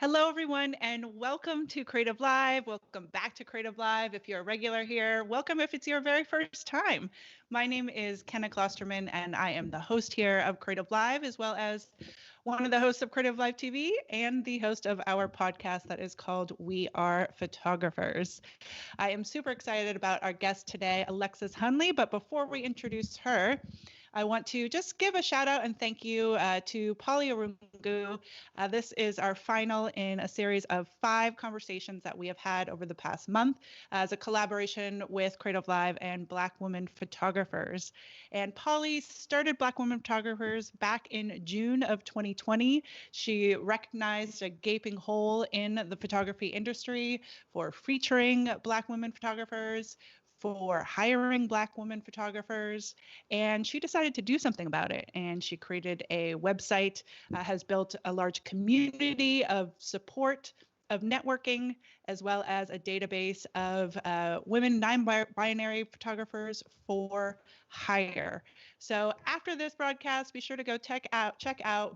Hello, everyone, and welcome to Creative Live. Welcome back to Creative Live. If you're a regular here, welcome if it's your very first time. My name is Kenna Klosterman, and I am the host here of Creative Live, as well as one of the hosts of Creative Live TV and the host of our podcast that is called We Are Photographers. I am super excited about our guest today, Alexis Hunley, but before we introduce her, I want to just give a shout out and thank you to Polly Arungu. This is our final in a series of 5 conversations that we have had over the past month as a collaboration with Creative Live and Black women photographers. And Polly started Black women photographers back in June of 2020. She recognized a gaping hole in the photography industry for featuring Black women photographers, for hiring Black women photographers, and she decided to do something about it. And she created a website, has built a large community of support, of networking, as well as a database of women non-binary photographers for hire. So after this broadcast, be sure to go check out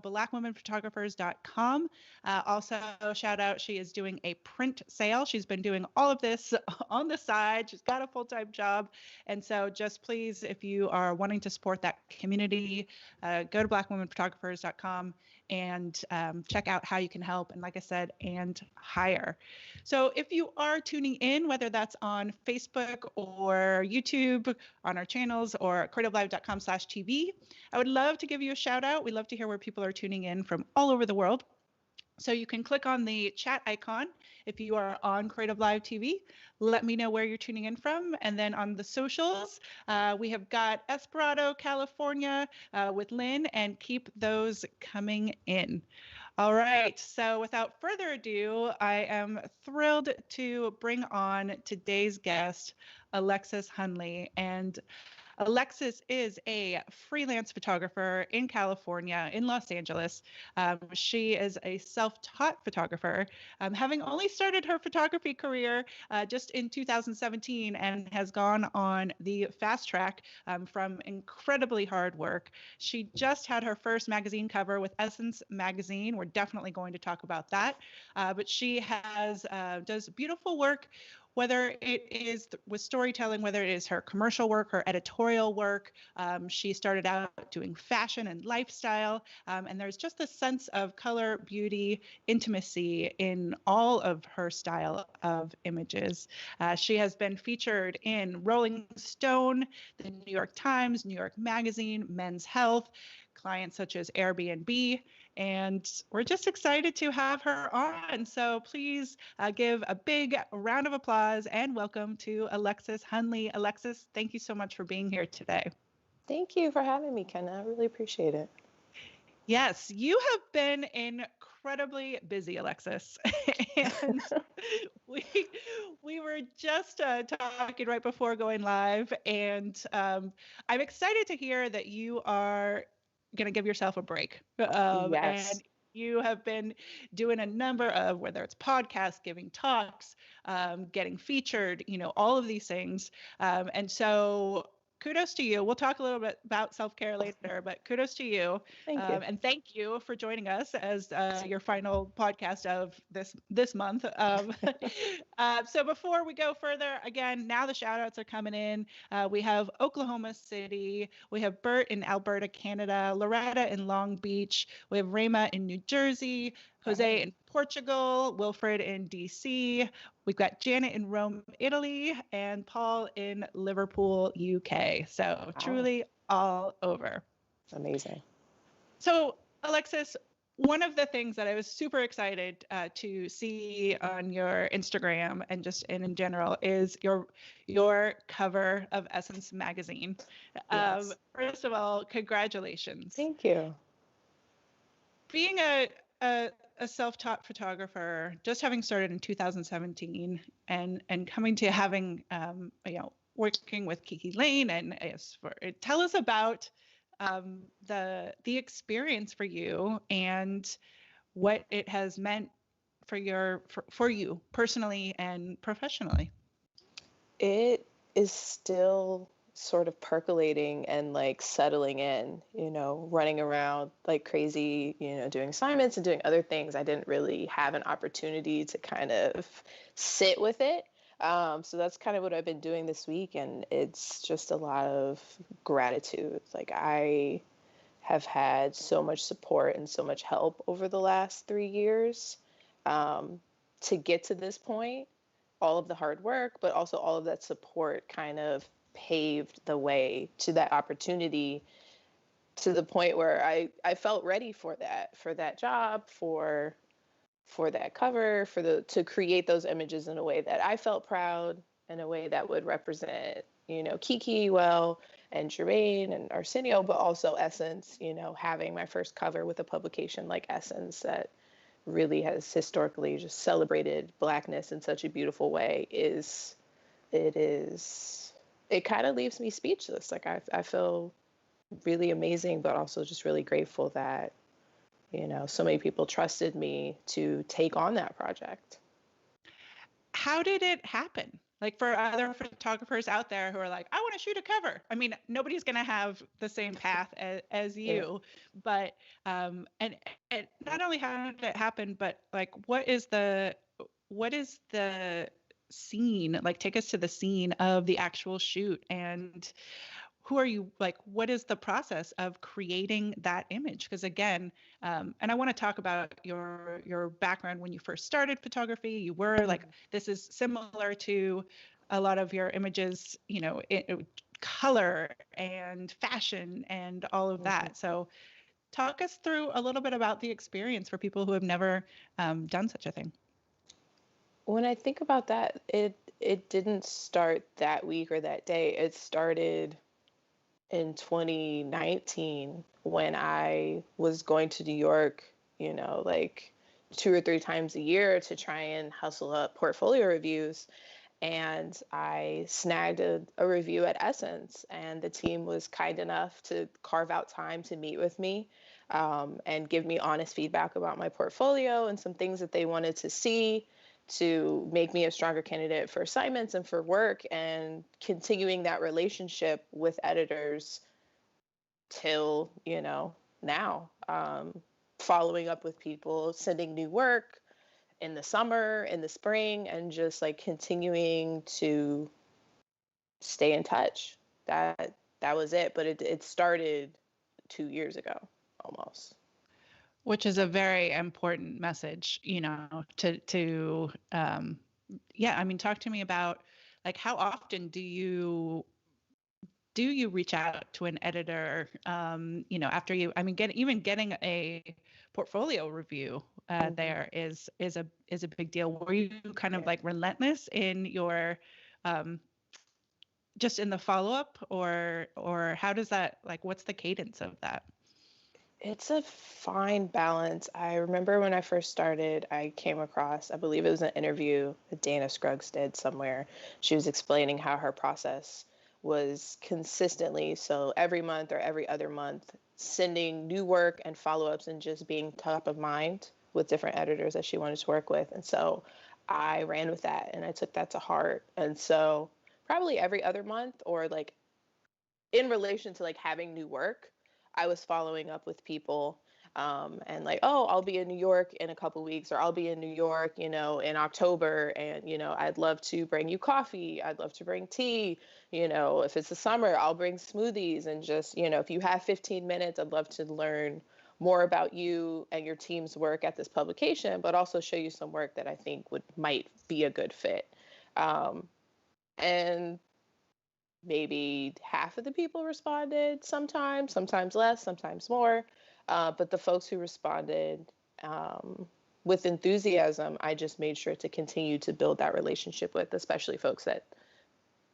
blackwomenphotographers.com. Also, shout out, she is doing a print sale. She's been doing all of this on the side. She's got a full-time job. And so just please, if you are wanting to support that community, go to blackwomenphotographers.com and check out how you can help. And like I said, and hire. So if you are tuning in, whether that's on Facebook or YouTube, on our channels, or creativelive.com/TV, I would love to give you a shout out. We love to hear where people are tuning in from all over the world. So you can click on the chat icon if you are on Creative Live TV. Let me know where you're tuning in from. And then on the socials, we have got Esperado, California with Lynn, and keep those coming in. All right. So without further ado, I am thrilled to bring on today's guest, Alexis Hunley. And Alexis is a freelance photographer in California, in Los Angeles. She is a self-taught photographer, having only started her photography career just in 2017 and has gone on the fast track from incredibly hard work. She just had her first magazine cover with Essence magazine. We're definitely going to talk about that. But she does beautiful work, whether it is with storytelling, whether it is her commercial work, her editorial work. She started out doing fashion and lifestyle, and there's just a sense of color, beauty, intimacy in all of her style of images. She has been featured in Rolling Stone, the New York Times, New York Magazine, Men's Health, clients such as Airbnb, and we're just excited to have her on. So please give a big round of applause and welcome to Alexis Hunley. Alexis, thank you so much for being here today. Thank you for having me, Kenna. I really appreciate it. Yes, you have been incredibly busy, Alexis. And we were just talking right before going live, and I'm excited to hear that you are going to give yourself a break. Yes. And you have been doing a number of, whether it's podcasts, giving talks, getting featured, all of these things. And so kudos to you. We'll talk a little bit about self-care later, but kudos to you. Thank you. And thank you for joining us as your final podcast of this month. So before we go further, again, now the shout outs are coming in. We have Oklahoma City. We have Bert in Alberta, Canada, Loretta in Long Beach. We have Rema in New Jersey, Jose in Portugal, Wilfred in DC. We've got Janet in Rome, Italy, and Paul in Liverpool, UK. So truly all over. Amazing. So Alexis, one of the things that I was super excited to see on your Instagram and just in general is your cover of Essence magazine. Yes. First of all, congratulations. Thank you. Being a self-taught photographer, just having started in 2017 and coming to having, working with Kiki Lane and tell us about the experience for you and what it has meant for you personally and professionally. It is still sort of percolating and like settling in, running around like crazy, doing assignments and doing other things. I didn't really have an opportunity to kind of sit with it. So that's kind of what I've been doing this week. And it's just a lot of gratitude. Like I have had so much support and so much help over the last 3 years to get to this point. All of the hard work, but also all of that support kind of paved the way to that opportunity, to the point where I felt ready for that job, for that cover, to create those images in a way that I felt proud, in a way that would represent, Kiki well, and Jermaine and Arsenio, but also Essence, having my first cover with a publication like Essence that really has historically just celebrated Blackness in such a beautiful way, it kind of leaves me speechless. Like I feel really amazing, but also just really grateful that, so many people trusted me to take on that project. How did it happen? Like for other photographers out there who are like, I want to shoot a cover. I mean, nobody's going to have the same path as you, yeah. But, and not only how did it happen, but like, what is the scene? Like, take us to the scene of the actual shoot, and who are you, like, what is the process of creating that image? Because again, and I want to talk about your background when you first started photography. You were like, this is similar to a lot of your images, color and fashion and all of that. So talk us through a little bit about the experience for people who have never done such a thing. When I think about that, it didn't start that week or that day. It started in 2019 when I was going to New York, like 2 or 3 times a year to try and hustle up portfolio reviews. And I snagged a review at Essence, and the team was kind enough to carve out time to meet with me and give me honest feedback about my portfolio and some things that they wanted to see to make me a stronger candidate for assignments and for work, and continuing that relationship with editors till, now, following up with people, sending new work in the summer, in the spring, and just like continuing to stay in touch. That was it. But it started 2 years ago almost. Which is a very important message, to yeah, I mean, talk to me about like, how often do you reach out to an editor, after getting a portfolio review there is a big deal. Were you kind of like relentless in your just in the follow-up, or how does that, like, what's the cadence of that? It's a fine balance. I remember when I first started, I came across, I believe it was an interview that Dana Scruggs did somewhere. She was explaining how her process was consistently, so every month or every other month, sending new work and follow-ups and just being top of mind with different editors that she wanted to work with. And so I ran with that and I took that to heart. And so probably every other month, or like in relation to like having new work, I was following up with people and like, oh, I'll be in New York in a couple weeks, or I'll be in New York, in October. And, I'd love to bring you coffee. I'd love to bring tea. If it's the summer, I'll bring smoothies. And just, if you have 15 minutes, I'd love to learn more about you and your team's work at this publication, but also show you some work that I think might be a good fit. And maybe half of the people responded, sometimes less, sometimes more. But the folks who responded with enthusiasm, I just made sure to continue to build that relationship with, especially folks that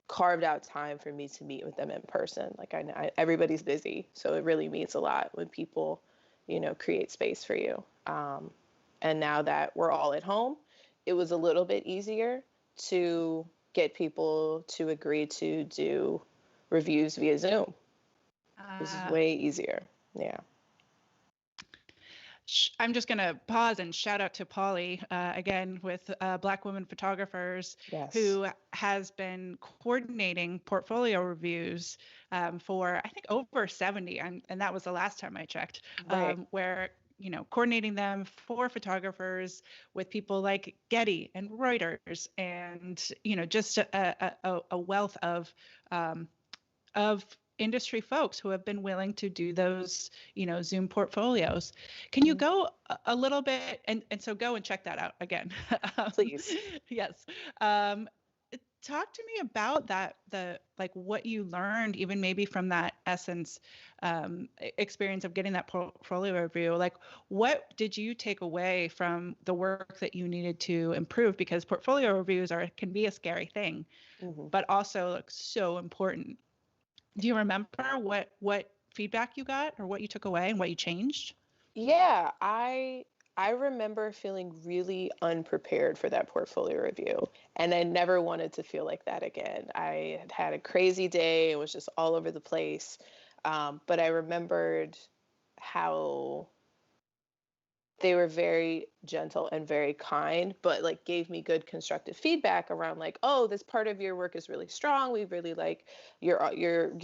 carved out time for me to meet with them in person. Like everybody's busy, so it really means a lot when people, create space for you. And now that we're all at home, it was a little bit easier to get people to agree to do reviews via Zoom. This is way easier. Yeah. I'm just going to pause and shout out to Polly again with Black Women Photographers, Yes. who has been coordinating portfolio reviews for, I think, over 70. And that was the last time I checked, Right. where, coordinating them for photographers with people like Getty and Reuters and, just a wealth of industry folks who have been willing to do those, Zoom portfolio's. Can you Mhm. go a little bit and so go and check that out again? Please. Yes. Um, Talk to me about that, the like what you learned, even maybe from that Essence experience of getting that portfolio review. Like, what did you take away from the work that you needed to improve? Because portfolio reviews can be a scary thing, Hmm. but also like so important. Do you remember what feedback you got or what you took away and what you changed? Yeah, I remember feeling really unprepared for that portfolio review, and I never wanted to feel like that again. I had had a crazy day, it was just all over the place. But I remembered how they were very gentle and very kind, but like gave me good constructive feedback around like, oh, this part of your work is really strong. We really like your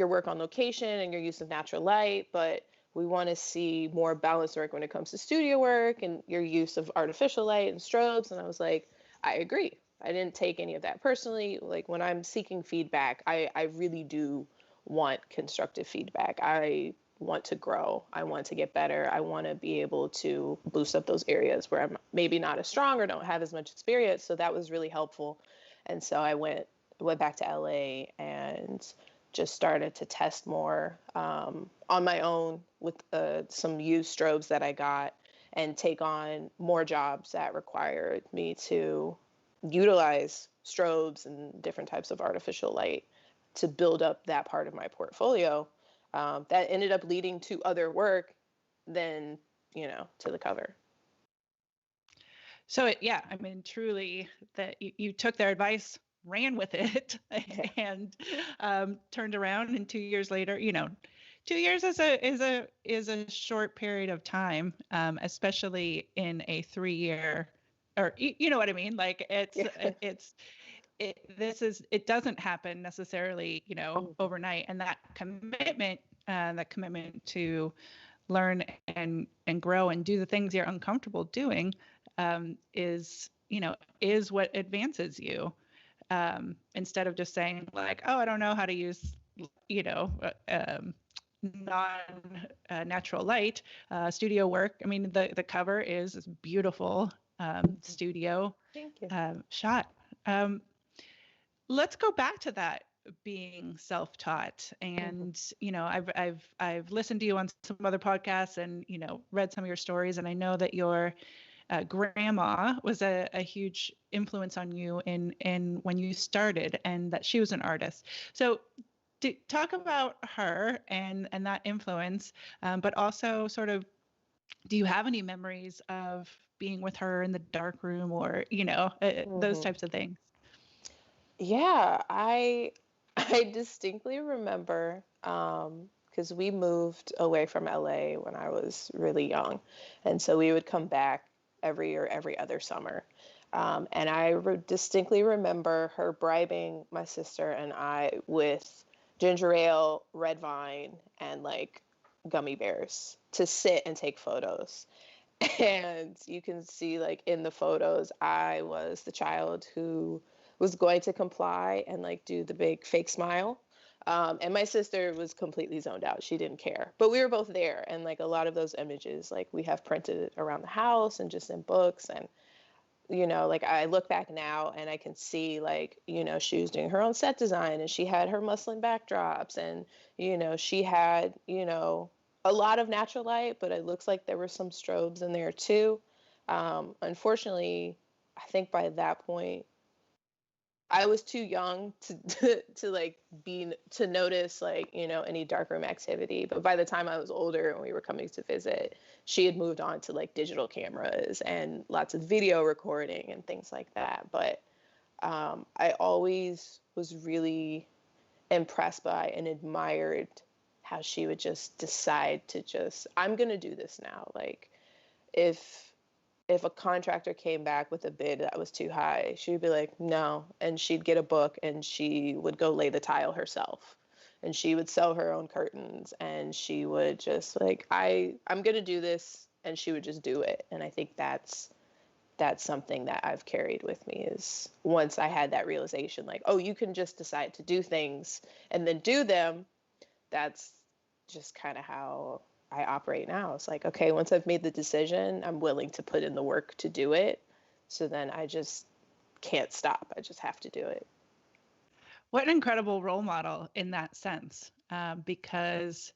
work on location and your use of natural light, but we want to see more balanced work when it comes to studio work and your use of artificial light and strobes. And I was like, I agree. I didn't take any of that personally. Like when I'm seeking feedback, I really do want constructive feedback. I want to grow. I want to get better. I want to be able to boost up those areas where I'm maybe not as strong or don't have as much experience. So that was really helpful. And so I went back to LA and just started to test more on my own with some used strobes that I got and take on more jobs that required me to utilize strobes and different types of artificial light to build up that part of my portfolio. That ended up leading to other work than, to the cover. So yeah, I mean, truly, that you took their advice, ran with it, Yeah. and turned around. And 2 years later, 2 years is a short period of time, especially in a 3 year, or you know what I mean. Like Yeah. it doesn't happen necessarily, Mhm. overnight. And that commitment to learn and grow and do the things you're uncomfortable doing, is what advances you, instead of just saying like, oh, I don't know how to use, you know non natural light. Studio work, I mean, the cover is this beautiful Mhm. studio Thank you. shot. um, let's go back to that, being self-taught. Mhm. And I've listened to you on some other podcasts and read some of your stories, and I know that your grandma was a huge influence on you in when you started, and that she was an artist. So talk about her and that influence, but also sort of, do you have any memories of being with her in the dark room, or those Mhm. types of things? Yeah, I distinctly remember because we moved away from LA when I was really young, and so we would come back every or every other summer. And distinctly remember her bribing my sister and I with ginger ale, red vine, and like gummy bears to sit and take photos. And you can see like in the photos, I was the child who was going to comply and like do the big fake smile. And my sister was completely zoned out. She didn't care. But we were both there. And like a lot of those images, like we have printed around the house and just in books. And, like I look back now and I can see like, she was doing her own set design and she had her muslin backdrops and, she had, a lot of natural light, but it looks like there were some strobes in there too. Unfortunately, I think by that point, I was too young to like be to notice like any darkroom activity. But by the time I was older and we were coming to visit, she had moved on to like digital cameras and lots of video recording and things like that. But I always was really impressed by and admired how she would just decide to I'm gonna do this now. Like if a contractor came back with a bid that was too high, she would be like, no. And she'd get a book and she would go lay the tile herself. And she would sell her own curtains and she would just like, I'm going to do this. And she would just do it. And I think that's something that I've carried with me is once I had that realization, like, oh, you can just decide to do things and then do them. That's just kind of how I operate now. It's like, okay, once I've made the decision, I'm willing to put in the work to do it. So then I just can't stop. I just have to do it. What an incredible role model in that sense, because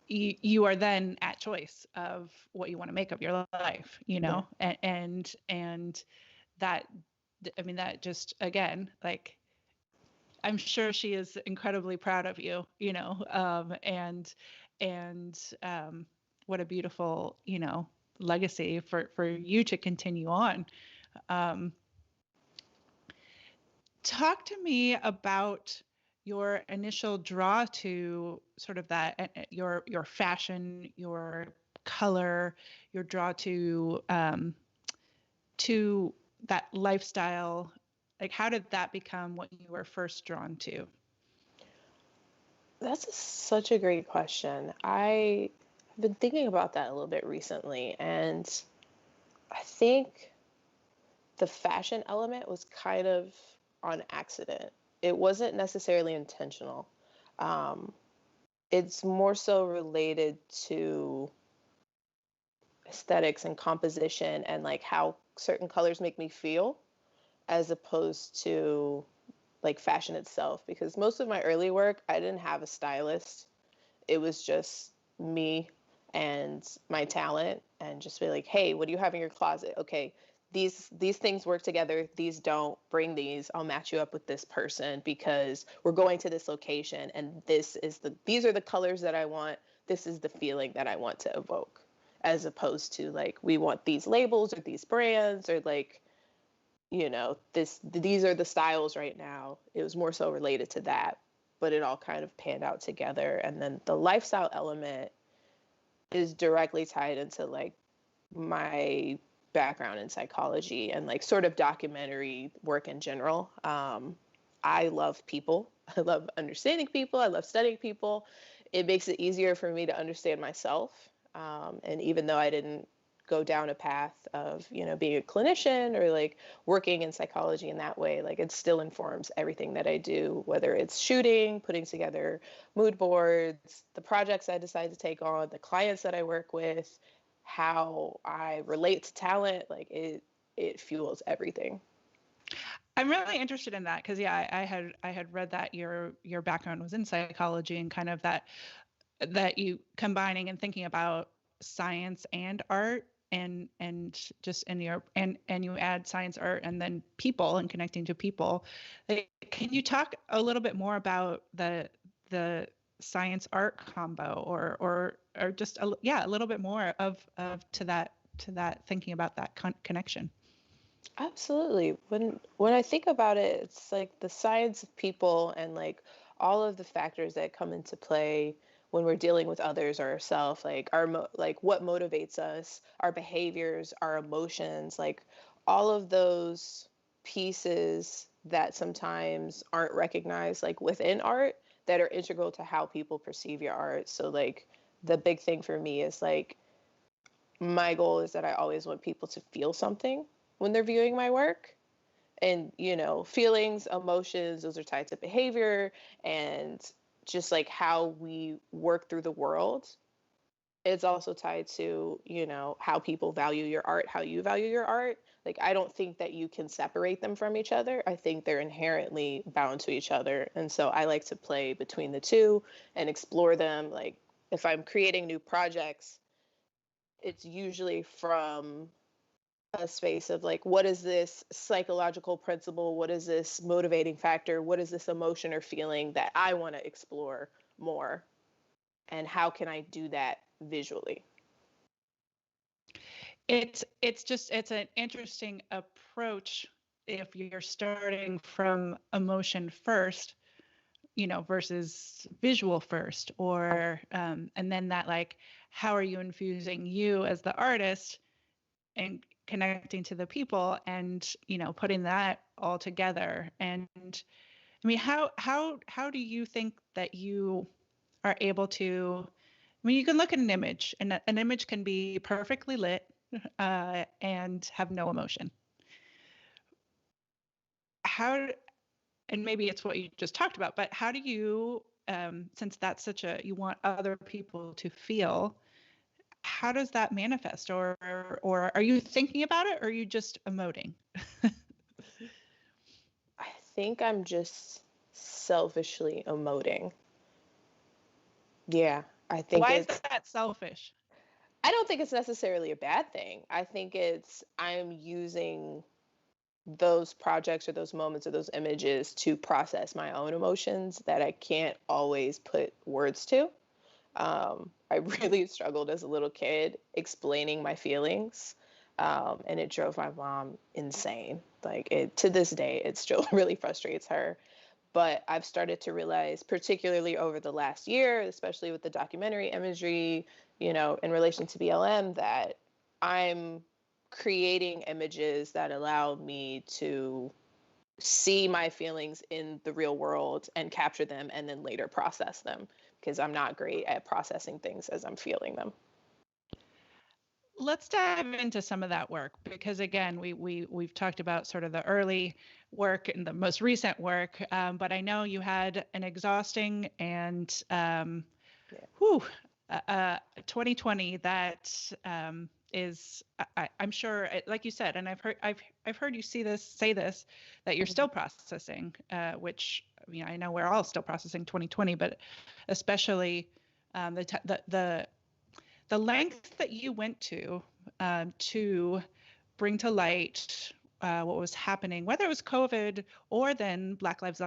you are then at choice of what you want to make of your life, Yeah. and that, I mean, that just, again, like, I'm sure she is incredibly proud of you, and what a beautiful, legacy for you to continue on. Um, Talk to me about your initial draw to sort of that, your fashion, your color, your draw to that lifestyle. Like, how did that become what you were first drawn to? Such a great question. I've been thinking about that a little bit recently, and I think the fashion element was kind of on accident. It wasn't necessarily intentional. Um, it's more so related to aesthetics and composition and like how certain colors make me feel as opposed to like fashion itself, because most of my early work I didn't have a stylist. It was just me and my talent, and just be like, hey, what do you have in your closet? Okay, these things work together, these don't, bring these, I'll match you up with this person because we're going to this location and these are the colors that I want, this is the feeling that I want to evoke, as opposed to like we want these labels or these brands or like, these are the styles right now. It was more so related to that, but it all kind of panned out together. And then the lifestyle element is directly tied into like my background in psychology and like sort of documentary work in general. I love people. I love understanding people. I love studying people. It makes it easier for me to understand myself. And even though I didn't go down a path of, being a clinician or like working in psychology in that way, like it still informs everything that I do, whether it's shooting, putting together mood boards, the projects I decide to take on, the clients that I work with, how I relate to talent, like it fuels everything. I'm really interested in that because, yeah, I had read that your background was in psychology, and kind of that you combining and thinking about science and art, and just in your, and you add science, art, and then people and connecting to people. Like, can you talk a little bit more about the science art combo, or just a little bit more of to that thinking about that connection? Absolutely. When I think about it, it's like the science of people and like all of the factors that come into play when we're dealing with others or ourselves, like like what motivates us, our behaviors, our emotions, like all of those pieces that sometimes aren't recognized like within art that are integral to how people perceive your art. So like the big thing for me is like my goal is that I always want people to feel something when they're viewing my work. And, feelings, emotions, those are tied to behavior and just like how we work through the world. It's also tied to, how people value your art, how you value your art. Like, I don't think that you can separate them from each other. I think they're inherently bound to each other. And so I like to play between the two and explore them. Like, if I'm creating new projects, it's usually from a space of like, what is this psychological principle? What is this motivating factor? What is this emotion or feeling that I want to explore more? And how can I do that visually? It's an interesting approach if you're starting from emotion first, versus visual first, or and then that, like, how are you infusing you as the artist and connecting to the people and, putting that all together. And I mean, how do you think that you are able to, I mean, you can look at an image and an image can be perfectly lit and have no emotion. How, and maybe it's what you just talked about, but how do you, since that's you want other people to feel, how does that manifest? Or are you thinking about it or are you just emoting? I think I'm just selfishly emoting. Yeah, I think Why is it's, that selfish? I don't think it's necessarily a bad thing. I think I'm using those projects or those moments or those images to process my own emotions that I can't always put words to. I really struggled as a little kid explaining my feelings, and it drove my mom insane. Like, to this day, it still really frustrates her. But I've started to realize, particularly over the last year, especially with the documentary imagery, in relation to BLM, that I'm creating images that allow me to see my feelings in the real world and capture them and then later process them, because I'm not great at processing things as I'm feeling them. Let's dive into some of that work because again, we've talked about sort of the early work and the most recent work, but I know you had an exhausting and whew, 2020 that is, I'm sure, like you said, and I've heard you say this, that you're still processing, which I know we're all still processing 2020, but especially the length that you went to bring to light what was happening, whether it was COVID or then Black Lives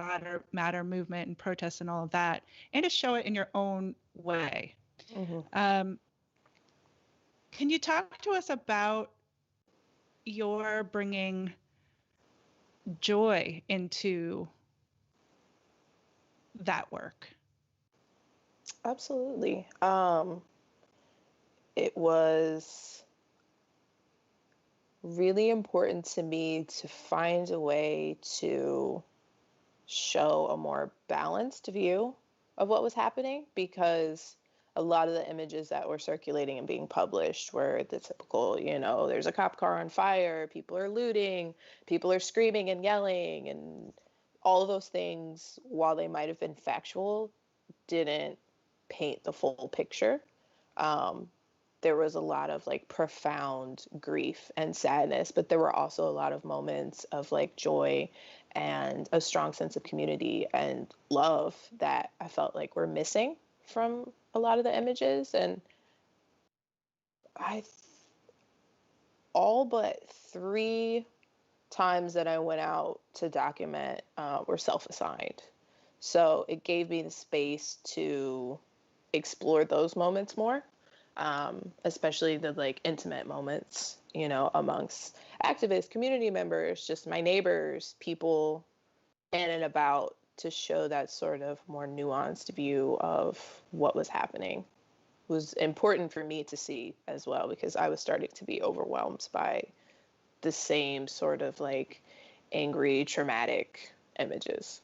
Matter movement and protests and all of that, and to show it in your own way. Mm-hmm. Can you talk to us about your bringing joy into that work? Absolutely. It was really important to me to find a way to show a more balanced view of what was happening, because a lot of the images that were circulating and being published were the typical, there's a cop car on fire, people are looting, people are screaming and yelling, and all of those things, while they might have been factual, didn't paint the full picture. There was a lot of like profound grief and sadness, but there were also a lot of moments of like joy and a strong sense of community and love that I felt like were missing from a lot of the images. And I, all but 3 times that I went out to document were self-assigned. So it gave me the space to explore those moments more, especially the like intimate moments, amongst activists, community members, just my neighbors, people in and about, to show that sort of more nuanced view of what was happening. It was important for me to see as well, because I was starting to be overwhelmed by the same sort of like angry, traumatic images.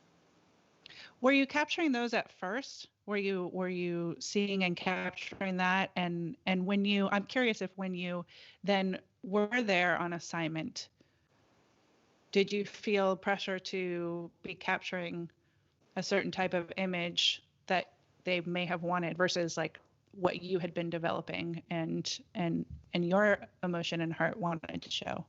Were you capturing those at first? Were you seeing and capturing that? And when you, I'm curious if when you then were there on assignment, did you feel pressure to be capturing a certain type of image that they may have wanted versus like what you had been developing and your emotion and heart wanted to show?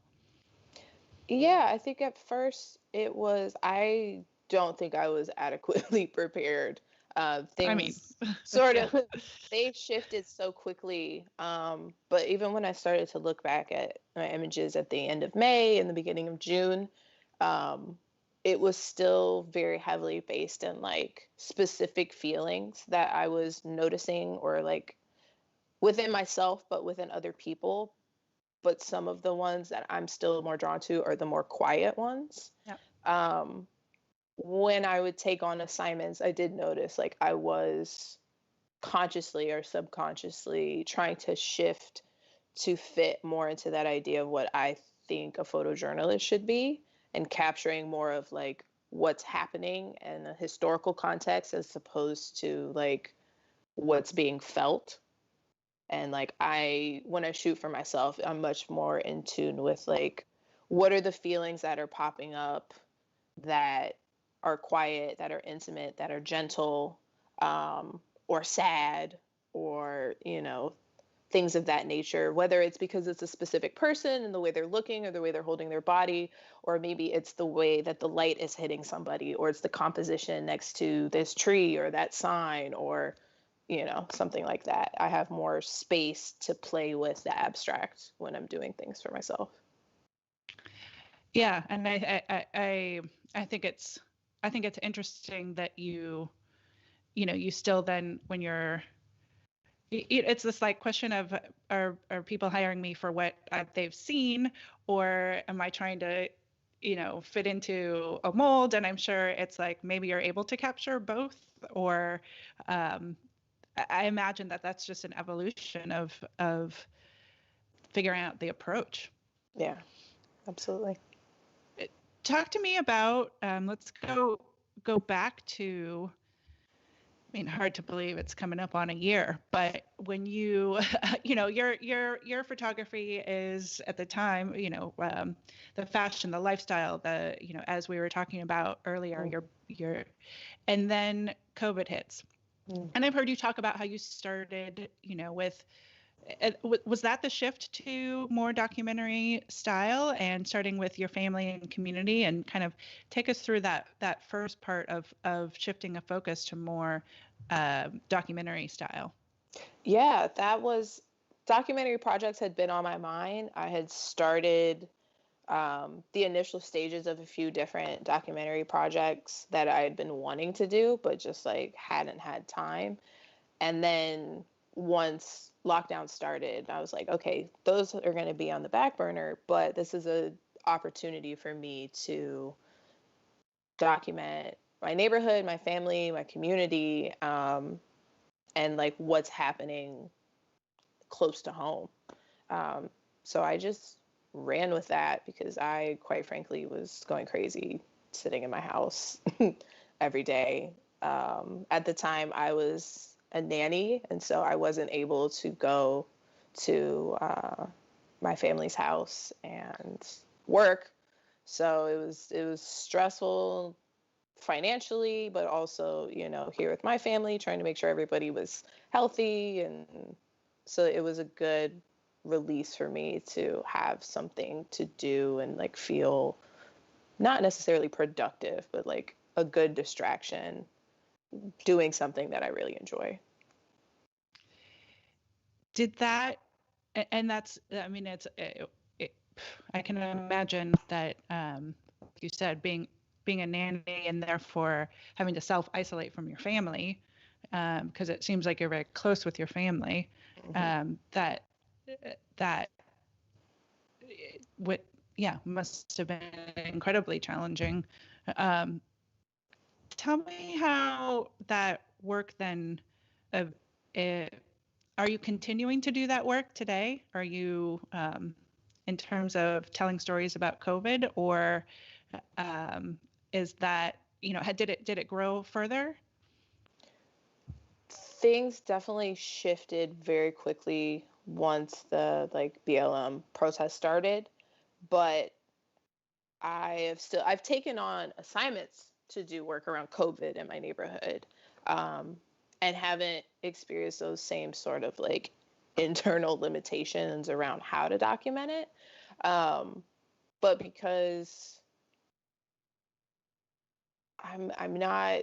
Yeah, I think at first I don't think I was adequately prepared. I mean, Things sort yeah. of, they shifted so quickly. But even when I started to look back at my images at the end of May and the beginning of June, um, it was still very heavily based in like specific feelings that I was noticing, or like within myself, but within other people. But some of the ones that I'm still more drawn to are the more quiet ones. Yeah. When I would take on assignments, I did notice like I was consciously or subconsciously trying to shift to fit more into that idea of what I think a photojournalist should be, and capturing more of like what's happening in a historical context as opposed to like what's being felt. And like when I shoot for myself, I'm much more in tune with like what are the feelings that are popping up that are quiet, that are intimate, that are gentle, or sad, or, things of that nature, whether it's because it's a specific person and the way they're looking or the way they're holding their body, or maybe it's the way that the light is hitting somebody, or it's the composition next to this tree or that sign, or, something like that. I have more space to play with the abstract when I'm doing things for myself. Yeah, and I think it's interesting that you still then when you're it's this like question of are people hiring me for what they've seen, or am I trying to fit into a mold? And I'm sure it's like maybe you're able to capture both, or I imagine that that's just an evolution of figuring out the approach. Yeah, absolutely. Talk to me about let's go back to, I mean, hard to believe it's coming up on a year, but when your photography is at the time, the fashion, the lifestyle, as we were talking about earlier, and then COVID hits. And I've heard you talk about how you started, was that the shift to more documentary style and starting with your family and community, and kind of take us through that first part of shifting a focus to more documentary style? Yeah, documentary projects had been on my mind. I had started the initial stages of a few different documentary projects that I had been wanting to do, but just like hadn't had time. And then once lockdown started, I was like, okay, those are going to be on the back burner, but this is a opportunity for me to document my neighborhood, my family, my community, and like what's happening close to home. So I just ran with that because I, quite frankly, was going crazy sitting in my house every day. At the time, I was a nanny, and so I wasn't able to go to my family's house and work. So it was stressful financially, but also, here with my family, trying to make sure everybody was healthy. And so it was a good release for me to have something to do and like feel not necessarily productive, but like a good distraction doing something that I really enjoy. Did that, and that's, I mean, I can imagine that, like you said, being a nanny and therefore having to self-isolate from your family, because it seems like you're very close with your family, that would, must have been incredibly challenging. Tell me how that work then, are you continuing to do that work today? Are you, in terms of telling stories about COVID, or is that, did it grow further? Things definitely shifted very quickly once the like BLM protest started, but I've taken on assignments to do work around COVID in my neighborhood, and haven't experienced those same sort of like internal limitations around how to document it. But because I'm not,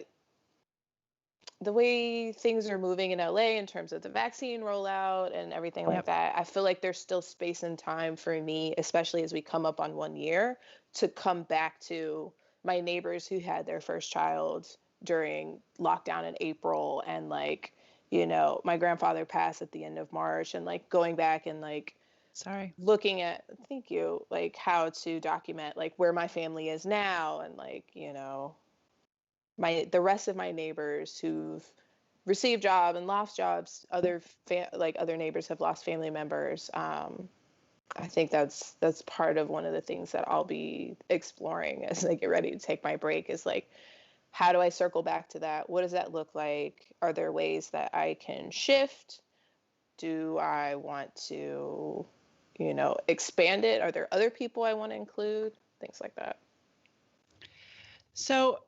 the way things are moving in LA in terms of the vaccine rollout and everything like that, I feel like there's still space and time for me, especially as we come up on 1 year, to come back to my neighbors who had their first child during lockdown in April, and like, my grandfather passed at the end of March, and like going back and like looking at, thank you, like how to document like where my family is now, and like, the rest of my neighbors who've received job and lost jobs. Other neighbors have lost family members. I think that's part of one of the things that I'll be exploring as I get ready to take my break, is like, how do I circle back to that? What does that look like? Are there ways that I can shift? Do I want to, expand it? Are there other people I want to include? Things like that. So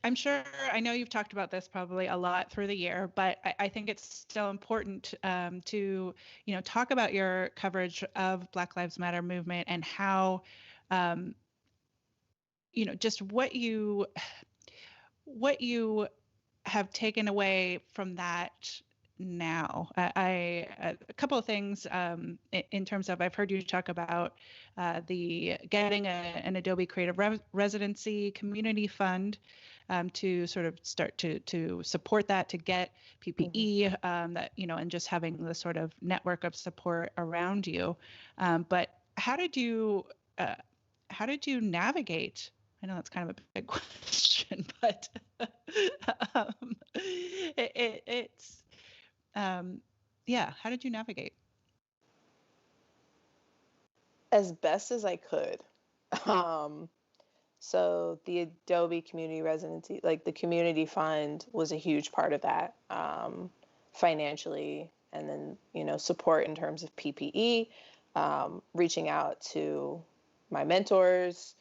I'm sure, I know you've talked about this probably a lot through the year, but I think it's still important to, talk about your coverage of Black Lives Matter movement and how, just what you have taken away from that now. A couple of things in terms of, I've heard you talk about the getting an Adobe Creative Residency Community Fund to sort of start to support that, to get PPE, that, and just having the sort of network of support around you. But how did you navigate? I know that's kind of a big question, but it's how did you navigate? As best as I could. So the Adobe Community Residency, like the Community Fund, was a huge part of that, financially, and then, support in terms of PPE, reaching out to my mentors.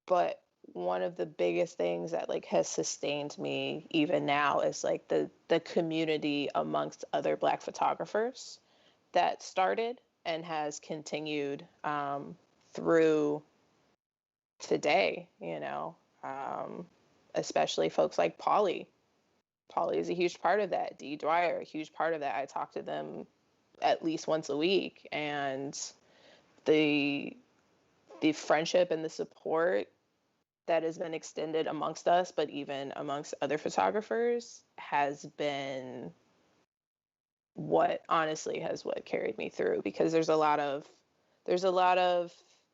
But one of the biggest things that like has sustained me even now is like the community amongst other Black photographers that started and has continued through today, especially folks like Polly. Polly is a huge part of that. Dee Dwyer, a huge part of that. I talk to them at least once a week, and the friendship and the support that has been extended amongst us, but even amongst other photographers, has been what carried me through, because there's a lot of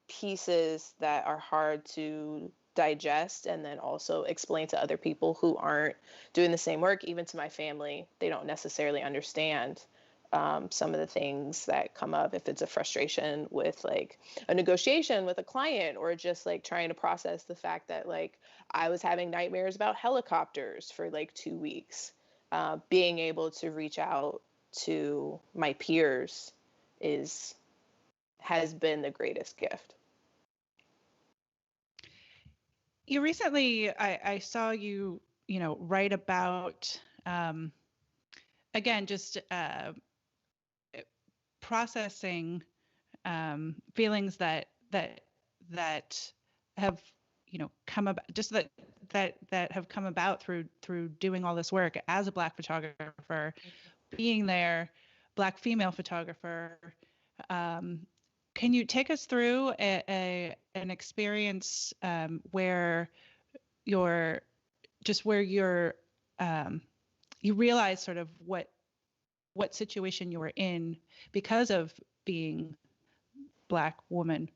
pieces that are hard to digest and then also explain to other people who aren't doing the same work. Even to my family, they don't necessarily understand some of the things that come up, if it's a frustration with like a negotiation with a client, or just like trying to process the fact that like I was having nightmares about helicopters for like 2 weeks. Being able to reach out to my peers has been the greatest gift. You recently, I saw you, write about, again, just processing feelings that have, come about, just that have come about through doing all this work as a Black photographer, being there, Black female photographer. Can you take us through an experience where you're you realize sort of what situation you were in because of being Black woman,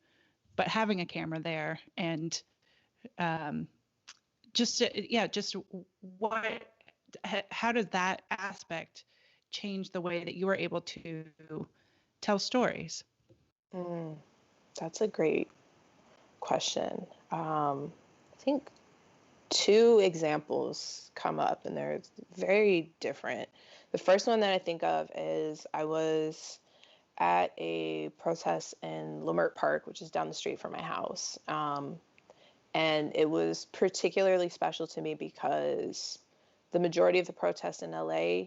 but having a camera there, and how does that aspect change the way that you were able to tell stories? That's a great question. I think 2 examples come up, and they're very different. The first one that I think of is I was at a protest in Leimert Park, which is down the street from my house. And it was particularly special to me because the majority of the protests in LA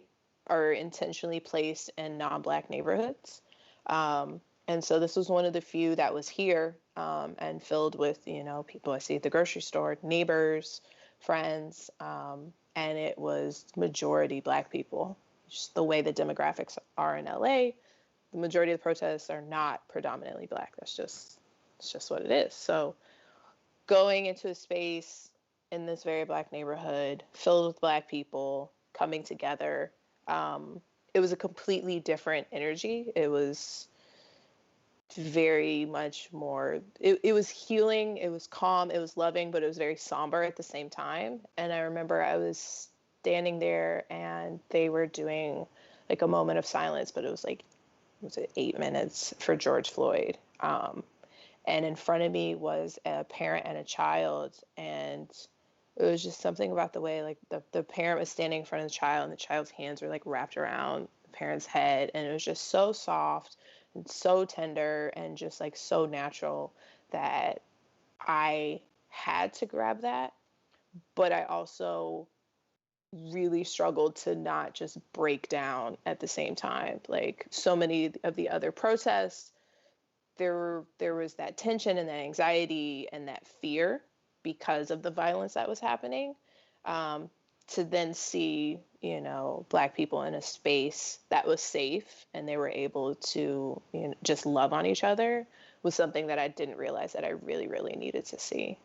are intentionally placed in non-Black neighborhoods. And so this was one of the few that was here, and filled with, people I see at the grocery store, neighbors, friends, and it was majority Black people. Just the way the demographics are in LA, the majority of the protests are not predominantly Black. It's just what it is. So going into a space in this very Black neighborhood filled with Black people coming together, it was a completely different energy. It was very much more, it was healing, it was calm, it was loving, but it was very somber at the same time. And I remember I was standing there and they were doing like a moment of silence, but it was like, was it 8 minutes for George Floyd? And in front of me was a parent and a child. And it was just something about the way like the parent was standing in front of the child and the child's hands were like wrapped around the parent's head. And it was just so soft and so tender and just like so natural that I had to grab that. But I also really struggled to not just break down at the same time. Like so many of the other protests, there was that tension and that anxiety and that fear because of the violence that was happening. To then see, Black people in a space that was safe and they were able to, just love on each other was something that I didn't realize that I really, really needed to see.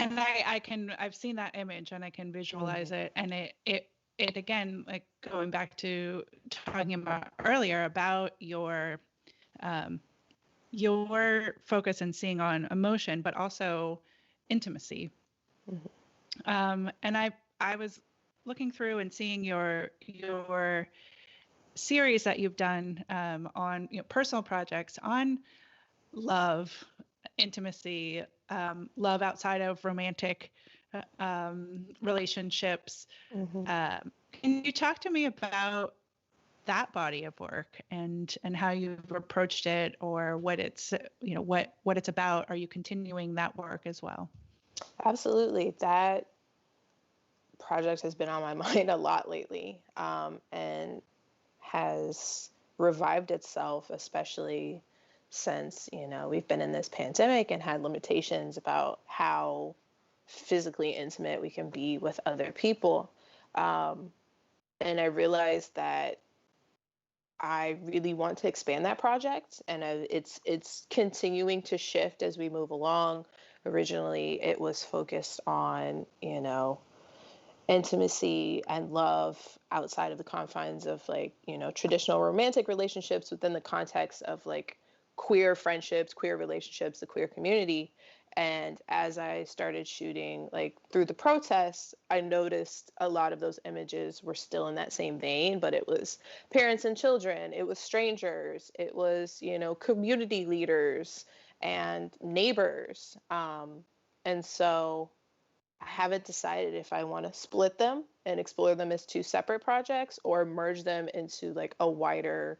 And I've seen that image and I can visualize it. And it again, like going back to talking about earlier about your focus and seeing on emotion, but also intimacy. And I was looking through and seeing your series that you've done on personal projects on love, intimacy, love outside of romantic relationships. Can you talk to me about that body of work and how you've approached it, or what it's what it's about? Are you continuing that work as well? Absolutely. That project has been on my mind a lot lately, and has revived itself, especially since, we've been in this pandemic and had limitations about how physically intimate we can be with other people. And I realized that I really want to expand that project, and it's continuing to shift as we move along. Originally, it was focused on, intimacy and love outside of the confines of like, traditional romantic relationships within the context of like queer friendships, queer relationships, the queer community. And as I started shooting like through the protests, I noticed a lot of those images were still in that same vein, but it was parents and children, it was strangers, it was, community leaders and neighbors. And so I haven't decided if I want to split them and explore them as two separate projects or merge them into like a wider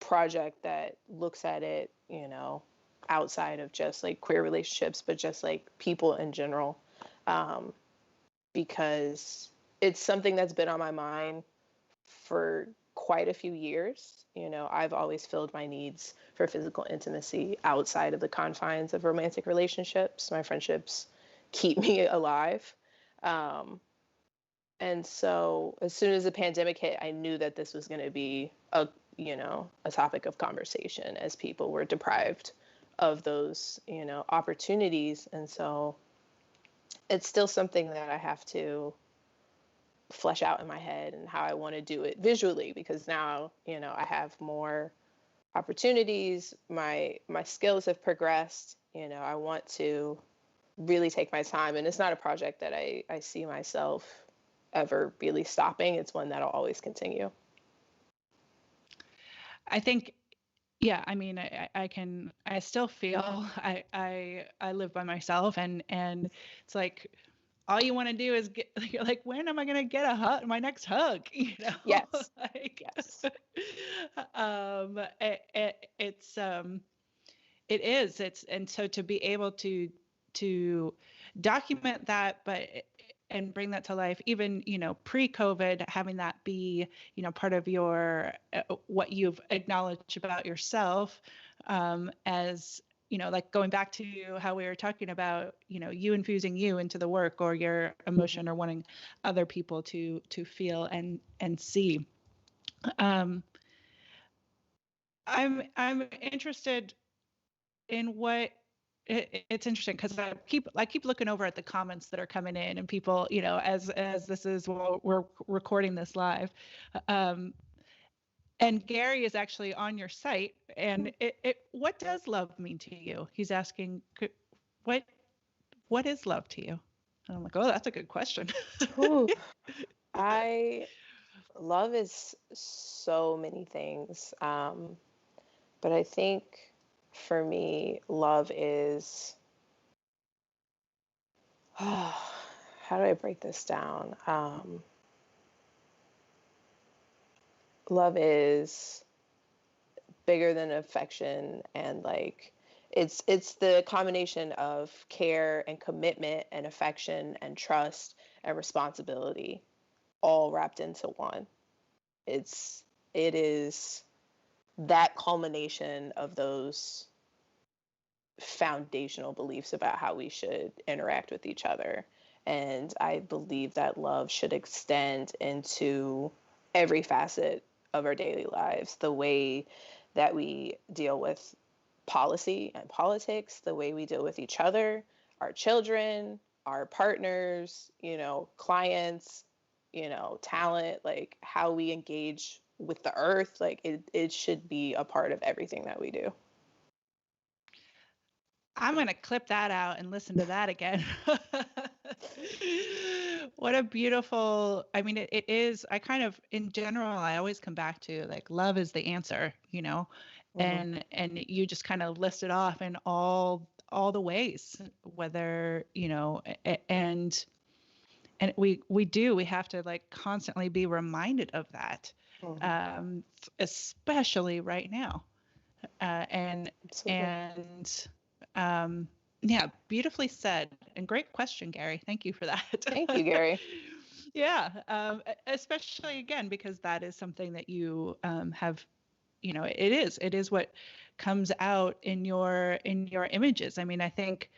project that looks at it, outside of just like queer relationships, but just like people in general. Because it's something that's been on my mind for quite a few years. I've always filled my needs for physical intimacy outside of the confines of romantic relationships. My friendships keep me alive. And so as soon as the pandemic hit, I knew that this was going to be a topic of conversation as people were deprived of those, opportunities. And so it's still something that I have to flesh out in my head and how I want to do it visually, because now, I have more opportunities. My skills have progressed. I want to really take my time, and it's not a project that I see myself ever really stopping. It's one that'll always continue. I think, yeah, I mean, I still feel I live by myself, and it's like all you want to do is you're like, when am I going to get a hug, my next hug? Yes. Like, Yes. And so to be able to document that, and bring that to life, even, pre-COVID, having that be, part of your, what you've acknowledged about yourself, as, like going back to how we were talking about, you infusing you into the work, or your emotion, or wanting other people to feel and see. I'm interested in what it's interesting, because I keep looking over at the comments that are coming in, and people, as this is, well, we're recording this live, and Gary is actually on your site, and what does love mean to you? He's asking, what is love to you? And I'm like, oh, that's a good question. Whew. Love is so many things. But I think for me, love is, how do I break this down? Love is bigger than affection, and like it's the combination of care and commitment and affection and trust and responsibility all wrapped into one. It is that culmination of those foundational beliefs about how we should interact with each other. And I believe that love should extend into every facet of our daily lives, the way that we deal with policy and politics, the way we deal with each other, our children, our partners, clients, talent, like how we engage with the earth. Like it should be a part of everything that we do. I'm going to clip that out and listen to that again. What a beautiful, I mean, it is, I kind of, in general, I always come back to like, love is the answer, Mm-hmm. and you just kind of listed off in all the ways, whether, and we have to like constantly be reminded of that, Mm-hmm. um, especially right now. Uh, and Absolutely. and yeah, beautifully said, and great question, Gary. Thank you for Thank you, that. Gary. Yeah, especially again because that is something that you have. It is what comes out in your images. I mean, I think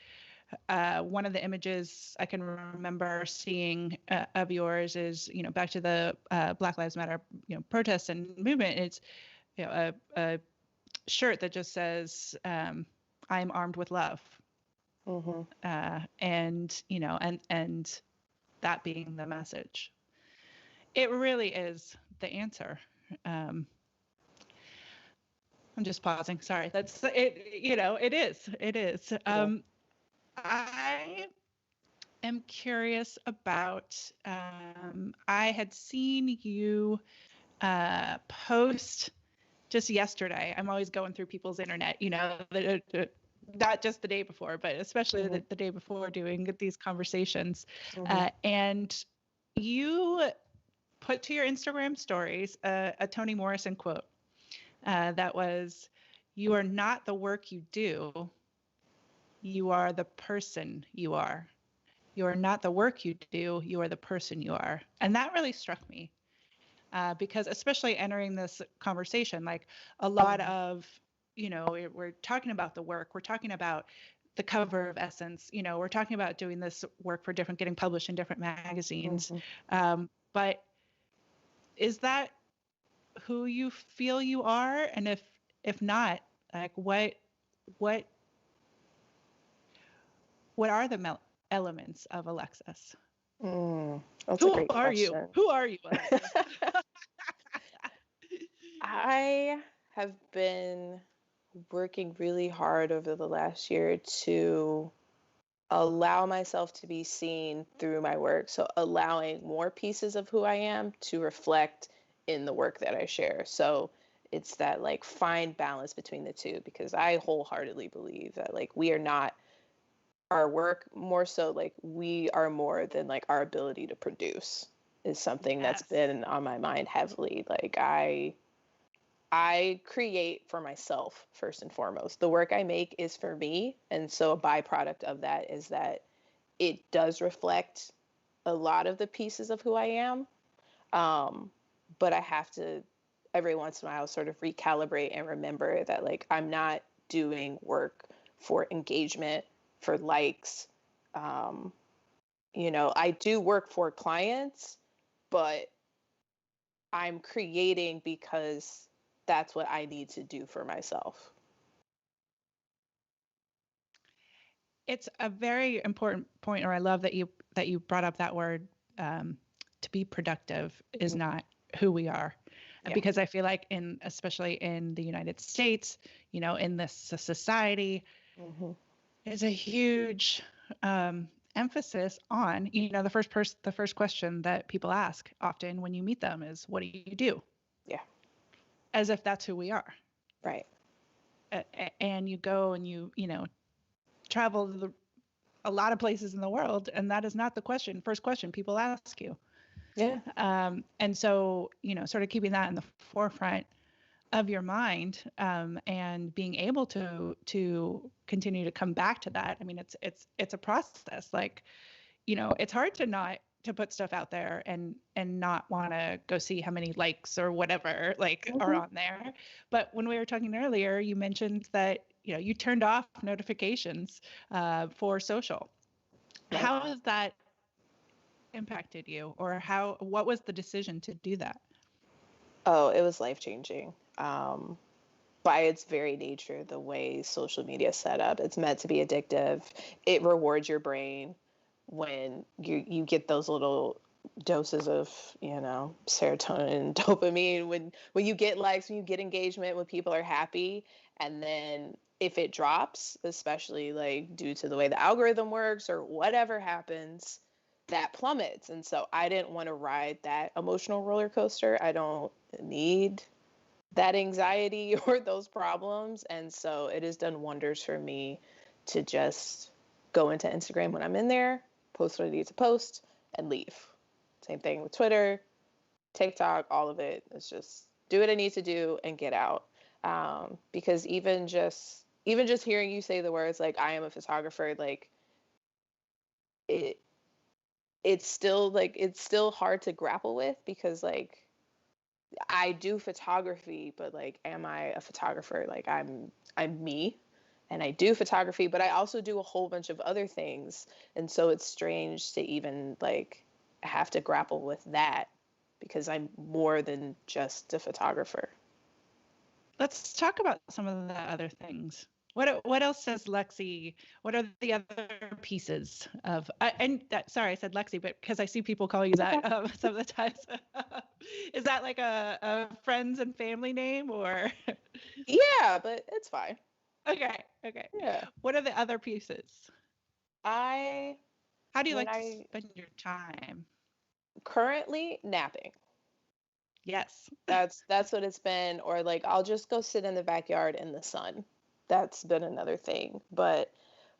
one of the images I can remember seeing of yours is back to the Black Lives Matter protest and movement. It's a shirt that just says "I'm armed with love," Mm-hmm. and that being the message. It really is the answer. Um, I'm just pausing. Sorry. That's it. It is. It is. Yeah. I am curious about. I had seen you post just yesterday. I'm always going through people's internet, not just the day before, but especially Mm-hmm. the day before doing these conversations. Mm-hmm. And you put to your Instagram stories a Toni Morrison quote that was, "You are not the work you do, you are the person you are. You are not the work you do, you are the person you are." And that really struck me because especially entering this conversation, like a lot Mm-hmm. of, we're talking about the work, we're talking about the cover of Essence, we're talking about doing this work for getting published in different magazines. Mm-hmm. But is that who you feel you are? And if not, like what what are the elements of Alexis? That's a Who great are you? question. Who are you, Alexis? I have been working really hard over the last year to allow myself to be seen through my work. So, allowing more pieces of who I am to reflect in the work that I share. So, it's that like fine balance between the two, because I wholeheartedly believe that like we are not our work, more so like we are more than like our ability to produce is something that's Yes. been on my mind heavily. Like I create for myself first and foremost. The work I make is for me, and so a byproduct of that is that it does reflect a lot of the pieces of who I am. Um, but I have to every once in a while sort of recalibrate and remember that like I'm not doing work for engagement, for likes. Um, I do work for clients, but I'm creating because that's what I need to do for myself. It's a very important point, or I love that you brought up that word. um, to be productive is Mhm. not who we are. Yeah. Because I feel like especially in the United States, in this society, Hmm. is a huge um, emphasis on, the first question that people ask often when you meet them is, what do you do? Yeah. As if that's who we are. Right. And you go and travel to a lot of places in the world, and that is not the first question people ask you. Yeah. And so, sort of keeping that in the forefront of your mind, and being able to continue to come back to that. I mean, it's a process. Like, it's hard to put stuff out there and not want to go see how many likes or whatever are on there. But when we were talking earlier, you mentioned that you turned off notifications for social. Right. How has that impacted you, or what was the decision to do that? Oh, it was life-changing. By its very nature, the way social media is set up, it's meant to be addictive. It rewards your brain when you get those little doses of, serotonin, dopamine, when you get likes, when you get engagement, when people are happy. And then if it drops, especially like due to the way the algorithm works or whatever happens, that plummets. And so I didn't want to ride that emotional roller coaster. I don't need that anxiety or those problems. And so it has done wonders for me to just go into Instagram when I'm in there, post what I need to post, and leave. Same thing with Twitter, TikTok, all of it. It's just do what I need to do and get out. Because even just hearing you say the words like I am a photographer, like it's still hard to grapple with, because like I do photography, but like, am I a photographer? Like I'm me, and I do photography, but I also do a whole bunch of other things. And so it's strange to even like have to grapple with that, because I'm more than just a photographer. Let's talk about some of the other things. What else does Lexi? What are the other pieces of? Sorry, I said Lexi, but because I see people call you that some of the times. Is that like a friends and family name, or? Yeah, but it's fine. Okay. Yeah. What are the other pieces? I How do you when like to I spend your time? currently napping. Yes. That's what it's been. Or like I'll just go sit in the backyard in the sun. That's been another thing. But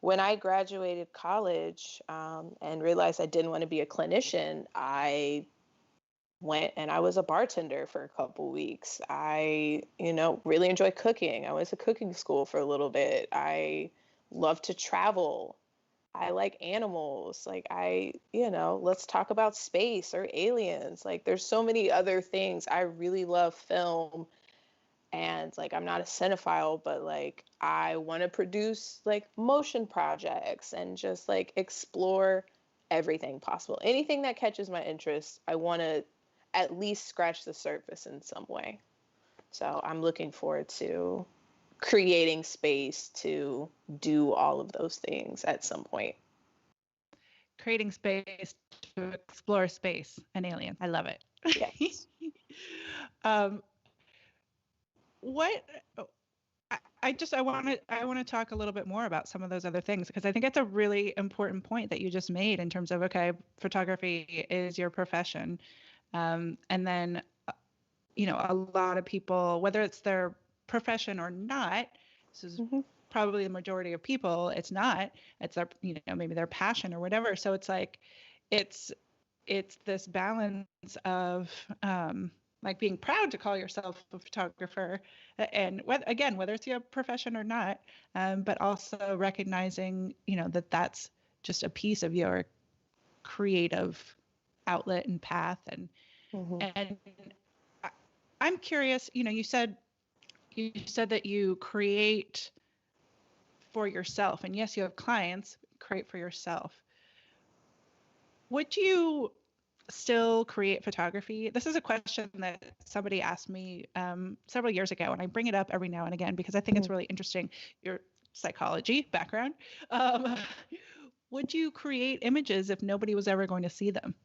when I graduated college, and realized I didn't want to be a clinician, I went and I was a bartender for a couple weeks. I, really enjoy cooking. I went to cooking school for a little bit. I love to travel. I like animals. Like let's talk about space or aliens. Like there's so many other things. I really love film, and like I'm not a cinephile, but like I want to produce like motion projects and just like explore everything possible. Anything that catches my interest, I want to at least scratch the surface in some way. So I'm looking forward to creating space to do all of those things at some point. Creating space to explore space and alien. I love it. Yes. um, what I want to talk a little bit more about some of those other things, because I think it's a really important point that you just made in terms of, okay, photography is your profession, and then a lot of people, whether it's their profession or not, this is Mm-hmm. probably the majority of people, it's not, it's their maybe their passion or whatever. So it's like it's it's this balance of, like being proud to call yourself a photographer, and whether it's your profession or not, but also recognizing that that's just a piece of your creative outlet and path. and Mm-hmm. and I, I'm curious, you said that you create for yourself, and yes, you have clients, create for yourself. Would you still create photography? This is a question that somebody asked me several years ago, and I bring it up every now and again because I think it's really interesting. Your psychology background. Um, would you create images if nobody was ever going to see them?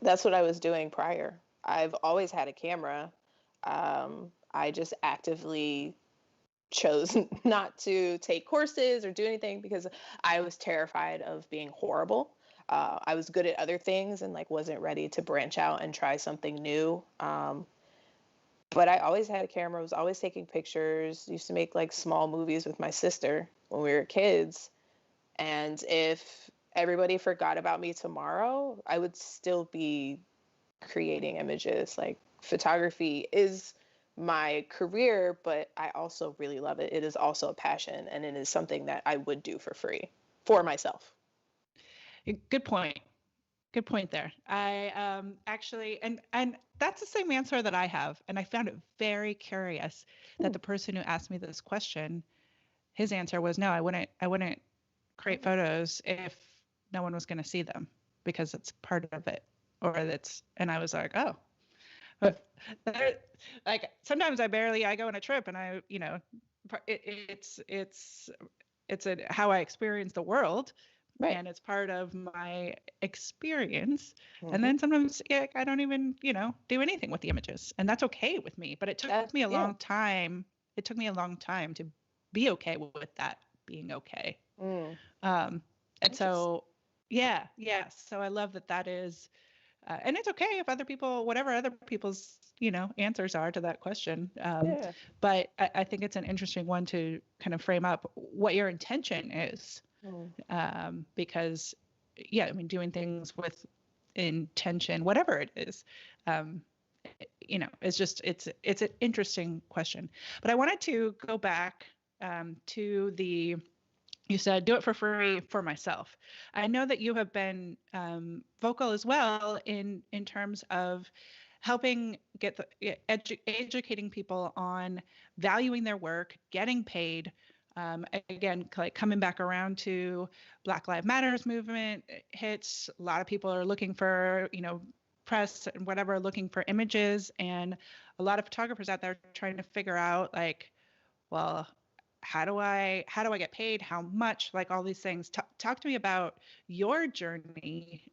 That's what I was doing prior. I've always had a camera. I just actively chose not to take courses or do anything because I was terrified of being horrible. I was good at other things and like wasn't ready to branch out and try something new. But I always had a camera, was always taking pictures, used to make like small movies with my sister when we were kids. And if everybody forgot about me tomorrow, I would still be creating images. Like photography is my career, but I also really love it. It is also a passion, and it is something that I would do for free for myself. Good point. Good point there. I actually, and that's the same answer that I have, and I found it very curious that Hmm. the person who asked me this question, his answer was no, I wouldn't create photos if no one was going to see them because it's part of it, or that's, and I was like, oh, but like sometimes I go on a trip and it's how I experience the world, Right. and it's part of my experience. And Hmm. then sometimes, yeah, I don't even, do anything with the images, and that's okay with me. But it took That, me a yeah. long time. It took me a long time to be okay with that being okay. Mm. Um, and Interesting. so, yeah, yeah. So I love that that is, and it's okay if other people, whatever other people's, answers are to that question. Yeah. But I think it's an interesting one to kind of frame up what your intention is, Mm. because yeah, I mean, doing things with intention, whatever it is, um, it's an interesting question. But I wanted to go back to the, you said do it for free for myself. I know that you have been vocal as well in terms of helping get educating people on valuing their work, getting paid. Again, like coming back around to Black Lives Matters movement hits. A lot of people are looking for, press and whatever, looking for images, and a lot of photographers out there trying to figure out like, well, how do I get paid? How much? Like all these things. Talk to me about your journey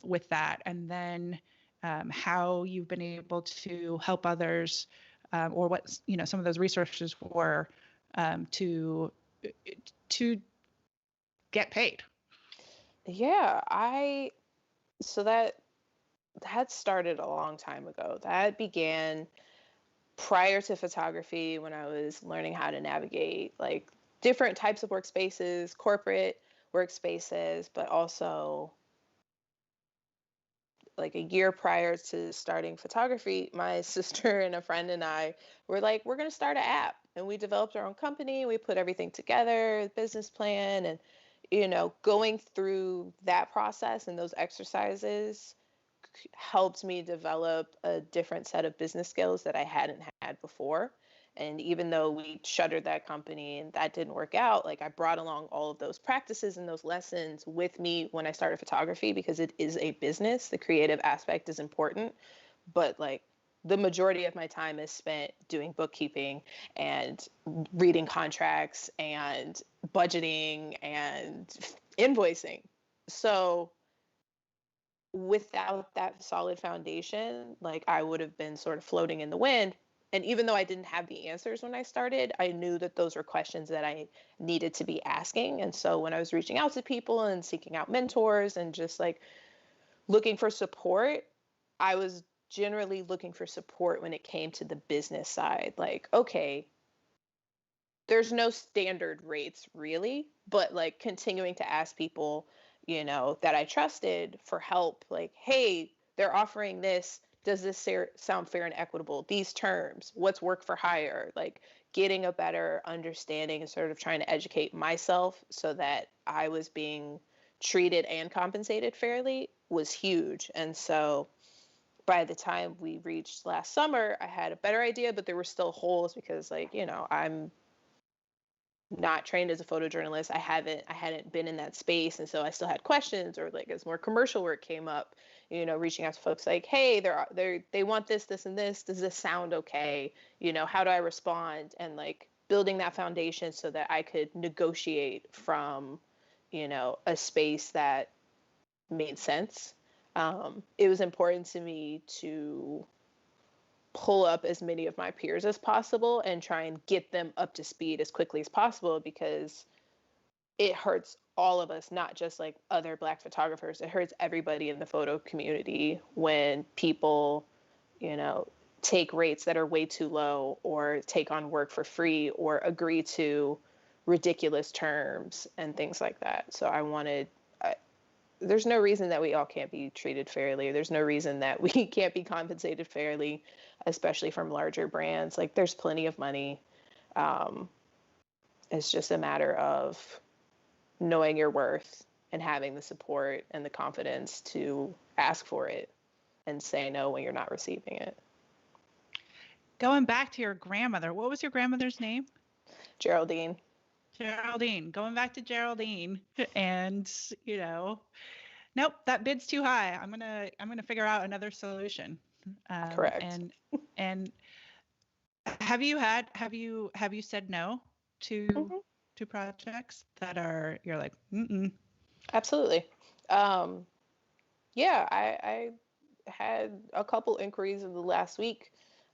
with that, and then how you've been able to help others, or what some of those resources were to to get paid. Yeah, so that started a long time ago. That began prior to photography when I was learning how to navigate like different types of workspaces, corporate workspaces, but also like a year prior to starting photography, my sister and a friend and I were like, we're going to start an app. And we developed our own company. We put everything together, business plan, and, going through that process and those exercises helped me develop a different set of business skills that I hadn't had before. And even though we shuttered that company and that didn't work out, like I brought along all of those practices and those lessons with me when I started photography because it is a business. The creative aspect is important, but like the majority of my time is spent doing bookkeeping and reading contracts and budgeting and invoicing. So without that solid foundation, like I would have been sort of floating in the wind. And even though I didn't have the answers when I started, I knew that those were questions that I needed to be asking. And so when I was reaching out to people and seeking out mentors and just like looking for support, I was generally looking for support when it came to the business side. Like, okay, there's no standard rates really, but like continuing to ask people, that I trusted for help, like, hey, they're offering this. Does this sound fair and equitable? These terms, what's work for hire? Like getting a better understanding and sort of trying to educate myself so that I was being treated and compensated fairly was huge. And so by the time we reached last summer, I had a better idea, but there were still holes because like, I'm not trained as a photojournalist. I hadn't been in that space, and so I still had questions, or like as more commercial work came up, reaching out to folks like, hey, they want this and this. Does this sound okay? How do I respond? And like building that foundation so that I could negotiate from, a space that made sense. It was important to me to pull up as many of my peers as possible and try and get them up to speed as quickly as possible, because it hurts all of us, not just like other Black photographers. It hurts everybody in the photo community when people, you know, take rates that are way too low, or take on work for free, or agree to ridiculous terms and things like that. So there's no reason that we all can't be treated fairly. There's no reason that we can't be compensated fairly, especially from larger brands. Like, there's plenty of money. It's just a matter of knowing your worth and having the support and the confidence to ask for it and say no when you're not receiving it. Going back to your grandmother, what was your grandmother's name? Geraldine. Geraldine. Going back to Geraldine, and nope, that bid's too high. I'm gonna figure out another solution. Correct. And have you said no to projects that you're like, mm-mm? Absolutely. Yeah, I had a couple inquiries in the last week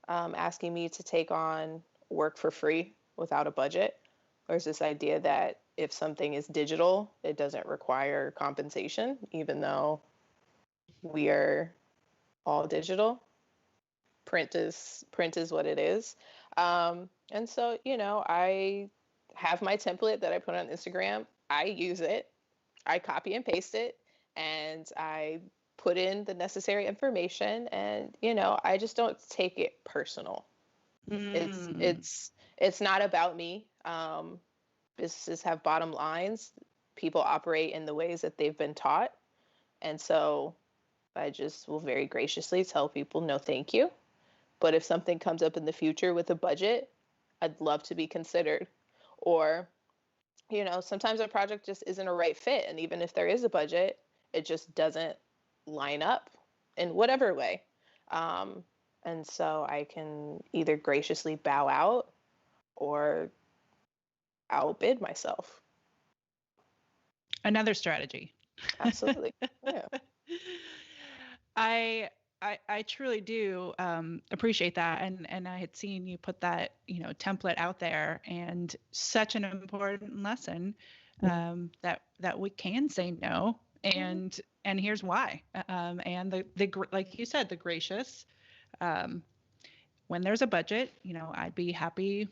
asking me to take on work for free without a budget. There's this idea that if something is digital, it doesn't require compensation, even though we are all digital. Print is what it is. And so, I have my template that I put on Instagram. I use it. I copy and paste it, and I put in the necessary information, and I just don't take it personal. It's not about me. Businesses have bottom lines. People operate in the ways that they've been taught, and so I just will very graciously tell people no thank you. But if something comes up in the future with a budget, I'd love to be considered. Or sometimes a project just isn't a right fit, and even if there is a budget, it just doesn't line up in whatever way. And so I can either graciously bow out or outbid myself. Another strategy. Absolutely. Yeah. I truly do appreciate that, and I had seen you put that template out there, and such an important lesson that we can say no, and here's why. And the like you said, the gracious. When there's a budget, I'd be happy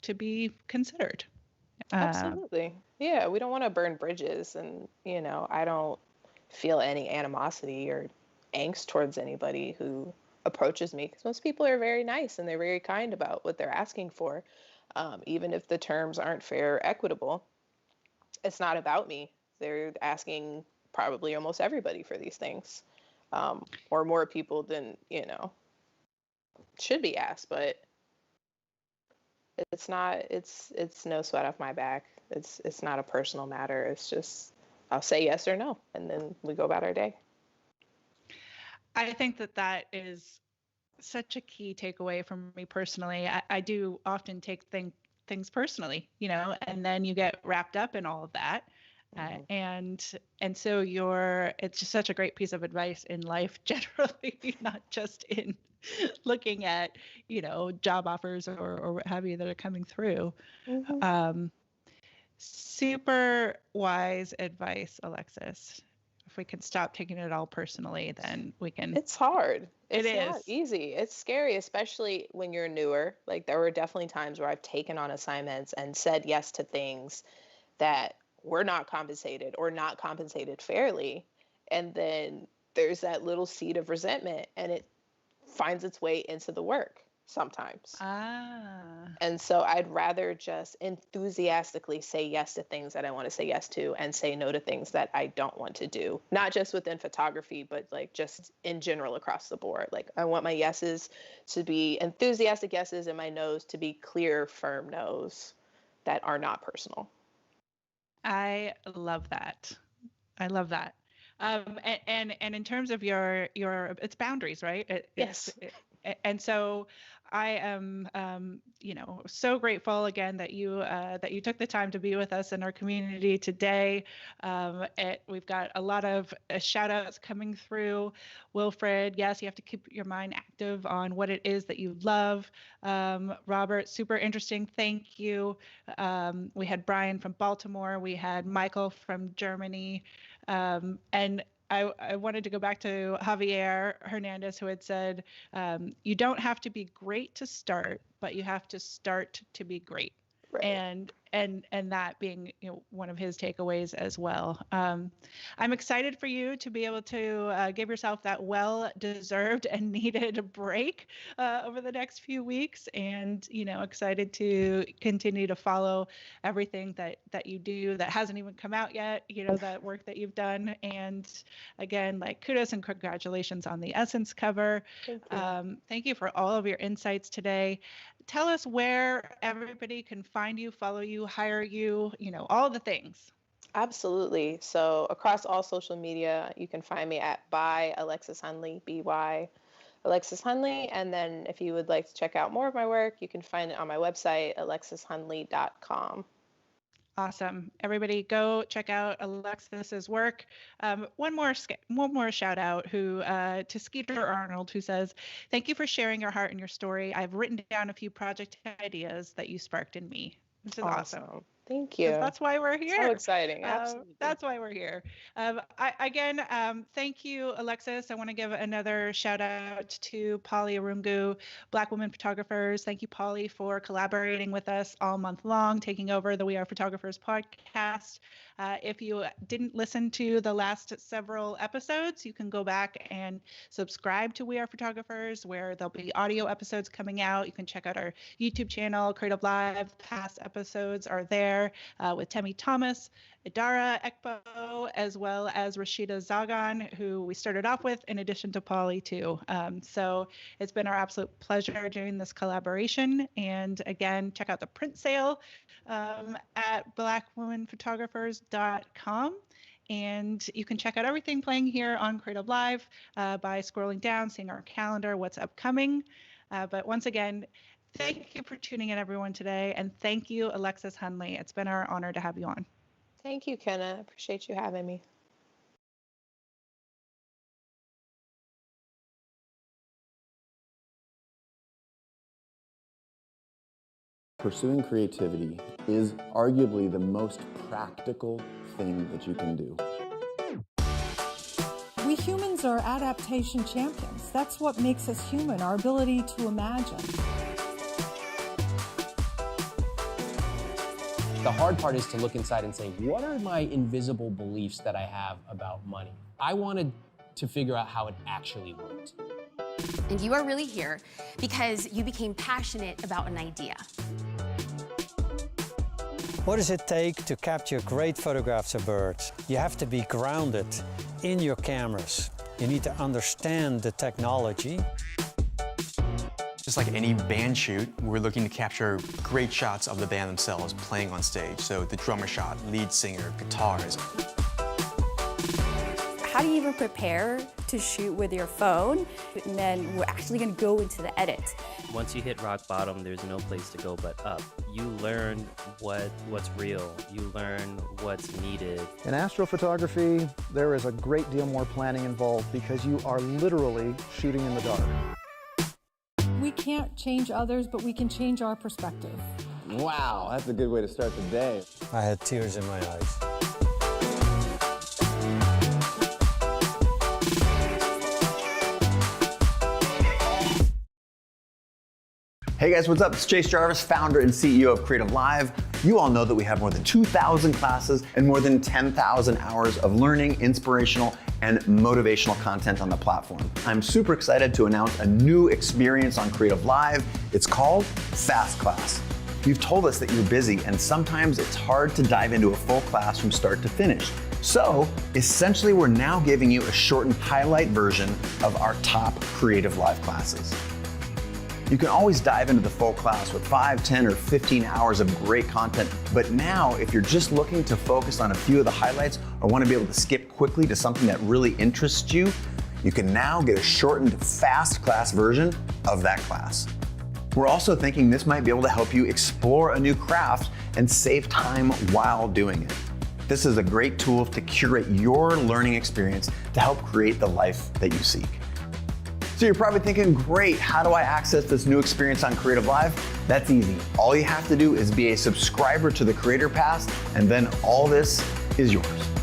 to be considered. Absolutely. Yeah, we don't want to burn bridges, and I don't feel any animosity or angst towards anybody who approaches me, because most people are very nice and they're very kind about what they're asking for, even if the terms aren't fair or equitable. It's not about me. They're asking probably almost everybody for these things, or more people than should be asked, but it's no sweat off my back. It's not a personal matter. It's just, I'll say yes or no, and then we go about our day. I think that is such a key takeaway from me personally. I do often take things personally, and then you get wrapped up in all of that. And so it's just such a great piece of advice in life generally, not just in looking at, job offers or what have you that are coming through. Super wise advice, Alexis. If we can stop taking it all personally, then we can. It's hard. It's not easy. It's scary, especially when you're newer. Like, there were definitely times where I've taken on assignments and said yes to things that were not compensated or not compensated fairly. And then there's that little seed of resentment, and it finds its way into the work sometimes. And so I'd rather just enthusiastically say yes to things that I want to say yes to, and say no to things that I don't want to do. Not just within photography, but like just in general across the board. Like, I want my yeses to be enthusiastic yeses and my nos to be clear, firm nos that are not personal. I love that. And in terms of your it's boundaries, right? Yes. And so I am, so grateful again that you took the time to be with us in our community today. We've got a lot of shout outs coming through. Wilfred, yes, you have to keep your mind active on what it is that you love. Robert, super interesting. Thank you. We had Brian from Baltimore. We had Michael from Germany. And I wanted to go back to Javier Hernandez, who had said, you don't have to be great to start, but you have to start to be great. Right. And that being one of his takeaways as well. I'm excited for you to be able to give yourself that well-deserved and needed break over the next few weeks, and excited to continue to follow everything that you do that hasn't even come out yet. That work that you've done, and again, kudos and congratulations on the Essence cover. Thank you. Thank you for all of your insights today. Tell us where everybody can find you, follow you, hire you, all the things. Absolutely. So across all social media, you can find me at by Alexis Hunley, BY Alexis Hunley. And then if you would like to check out more of my work, you can find it on my website, alexishunley.com. Awesome. Everybody go check out Alexis's work. One more shout out to Skeeter Arnold, who says, thank you for sharing your heart and your story. I've written down a few project ideas that you sparked in me. This is awesome. Thank you. That's why we're here. So exciting. Absolutely. That's why we're here. Thank you, Alexis. I want to give another shout out to Polly Arungu, Black Women Photographers. Thank you, Polly, for collaborating with us all month long, taking over the We Are Photographers podcast. If you didn't listen to the last several episodes, you can go back and subscribe to We Are Photographers, where there'll be audio episodes coming out. You can check out our YouTube channel, CreativeLive. Past episodes are there with Temi Thomas, Idara Ekpo, as well as Rashida Zagan, who we started off with, in addition to Polly too. So it's been our absolute pleasure doing this collaboration. And again, check out the print sale at blackwomanphotographers.com. And you can check out everything playing here on CreativeLive by scrolling down, seeing our calendar, what's upcoming. But once again, thank you for tuning in, everyone, today. And thank you, Alexis Hunley. It's been our honor to have you on. Thank you, Kenna. I appreciate you having me. Pursuing creativity is arguably the most practical thing that you can do. We humans are adaptation champions. That's what makes us human, our ability to imagine. The hard part is to look inside and say, what are my invisible beliefs that I have about money? I wanted to figure out how it actually worked. And you are really here because you became passionate about an idea. What does it take to capture great photographs of birds? You have to be grounded in your cameras. You need to understand the technology. Just like any band shoot, we're looking to capture great shots of the band themselves playing on stage. So the drummer shot, lead singer, guitars. How do you even prepare to shoot with your phone? And then we're actually going to go into the edit. Once you hit rock bottom, there's no place to go but up. You learn what's real. You learn what's needed. In astrophotography, there is a great deal more planning involved because you are literally shooting in the dark. We can't change others, but we can change our perspective. Wow, that's a good way to start the day. I had tears in my eyes. Hey guys, what's up? It's Chase Jarvis, founder and CEO of CreativeLive. You all know that we have more than 2,000 classes and more than 10,000 hours of learning, inspirational, and motivational content on the platform. I'm super excited to announce a new experience on CreativeLive. It's called Fast Class. You've told us that you're busy and sometimes it's hard to dive into a full class from start to finish. So essentially, we're now giving you a shortened highlight version of our top CreativeLive classes. You can always dive into the full class with 5, 10, or 15 hours of great content. But now, if you're just looking to focus on a few of the highlights or want to be able to skip quickly to something that really interests you, you can now get a shortened fast class version of that class. We're also thinking this might be able to help you explore a new craft and save time while doing it. This is a great tool to curate your learning experience to help create the life that you seek. So you're probably thinking, great, how do I access this new experience on CreativeLive? That's easy. All you have to do is be a subscriber to the Creator Pass, and then all this is yours.